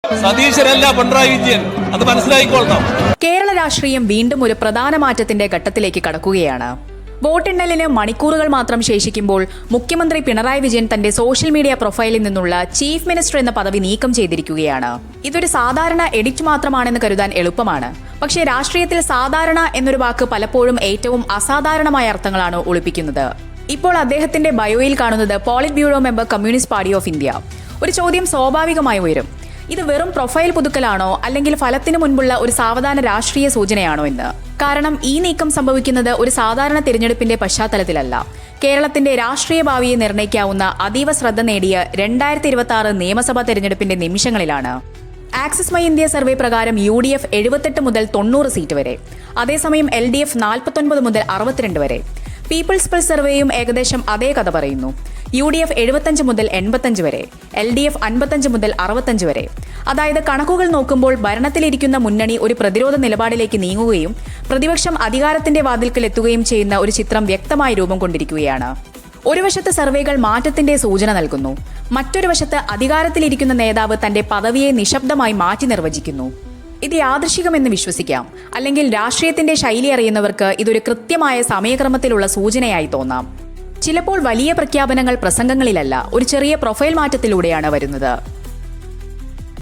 സതീശനല്ല പിണറായി വിജയൻ, അത് മനസ്സിലായിക്കൊള്ളണം. കേരള രാഷ്ട്രീയം വീണ്ടും ഒരു പ്രധാന മാറ്റത്തിന്റെ ഘട്ടത്തിലേക്ക് കടക്കുകയാണ്. വോട്ടെണ്ണലിന് മണിക്കൂറുകൾ മാത്രം ശേഷിക്കുമ്പോൾ മുഖ്യമന്ത്രി പിണറായി വിജയൻ തന്റെ സോഷ്യൽ മീഡിയ പ്രൊഫൈലിൽ നിന്നുള്ള ചീഫ് മിനിസ്റ്റർ എന്ന പദവി നീക്കം ചെയ്തിരിക്കുകയാണ്. ഇതൊരു സാധാരണ എഡിറ്റ് മാത്രമാണെന്ന് കരുതാൻ എളുപ്പമാണ്. പക്ഷേ രാഷ്ട്രീയത്തിൽ സാധാരണ എന്നൊരു വാക്ക് പലപ്പോഴും ഏറ്റവും അസാധാരണമായ അർത്ഥങ്ങളാണ് ഒളിപ്പിക്കുന്നത്. ഇപ്പോൾ അദ്ദേഹത്തിന്റെ ബയോയിൽ കാണുന്നത് polit bureau member communist party of India. ഒരു ചോദ്യം സ്വാഭാവികമായി ഉയരും. ഇത് വെറും പ്രൊഫൈൽ പുതുക്കലാണോ അല്ലെങ്കിൽ ഫലത്തിനു മുൻപുള്ള ഒരു സാവധാന രാഷ്ട്രീയ സൂചനയാണോ എന്ന്. കാരണം ഈ നീക്കം സംഭവിക്കുന്നത് ഒരു സാധാരണ തിരഞ്ഞെടുപ്പിന്റെ പശ്ചാത്തലത്തിലല്ല. കേരളത്തിന്റെ രാഷ്ട്രീയ ഭാവിയെ നിർണ്ണയിക്കാവുന്ന അതീവ ശ്രദ്ധ നേടിയ 2026 നിയമസഭാ തെരഞ്ഞെടുപ്പിന്റെ നിമിഷങ്ങളിലാണ്. ആക്സിസ് മൈ ഇന്ത്യ സർവേ പ്രകാരം UDF 78 മുതൽ 90 സീറ്റ് വരെ, അതേസമയം LDF 49 മുതൽ 62 വരെ. പീപ്പിൾസ് പൾസ് സർവേയും ഏകദേശം അതേ കഥ പറയുന്നു. UDF 75 മുതൽ 85 വരെ, LDF 55 മുതൽ 65 വരെ. അതായത് കണക്കുകൾ നോക്കുമ്പോൾ ഭരണത്തിലിരിക്കുന്ന മുന്നണി ഒരു പ്രതിരോധ നിലപാടിലേക്ക് നീങ്ങുകയും പ്രതിപക്ഷം അധികാരത്തിന്റെ വാതിൽക്കൽ എത്തുകയും ചെയ്യുന്ന ഒരു ചിത്രം വ്യക്തമായി രൂപം കൊണ്ടിരിക്കുകയാണ്. ഒരു വശത്ത് സർവേകൾ മാറ്റത്തിന്റെ സൂചന നൽകുന്നു, മറ്റൊരു വശത്ത് അധികാരത്തിലിരിക്കുന്ന നേതാവ് തന്റെ പദവിയെ നിശബ്ദമായി മാറ്റി നിർവചിക്കുന്നു. ഇത് യാദൃശികമെന്ന് വിശ്വസിക്കാം, അല്ലെങ്കിൽ രാഷ്ട്രീയത്തിന്റെ ശൈലി അറിയുന്നവർക്ക് ഇതൊരു കൃത്യമായ സമയക്രമത്തിലുള്ള സൂചനയായി തോന്നാം. ചിലപ്പോൾ വലിയ പ്രഖ്യാപനങ്ങൾ പ്രസംഗങ്ങളിലല്ല, ഒരു ചെറിയ പ്രൊഫൈൽ മാറ്റത്തിലൂടെയാണ് വരുന്നത്.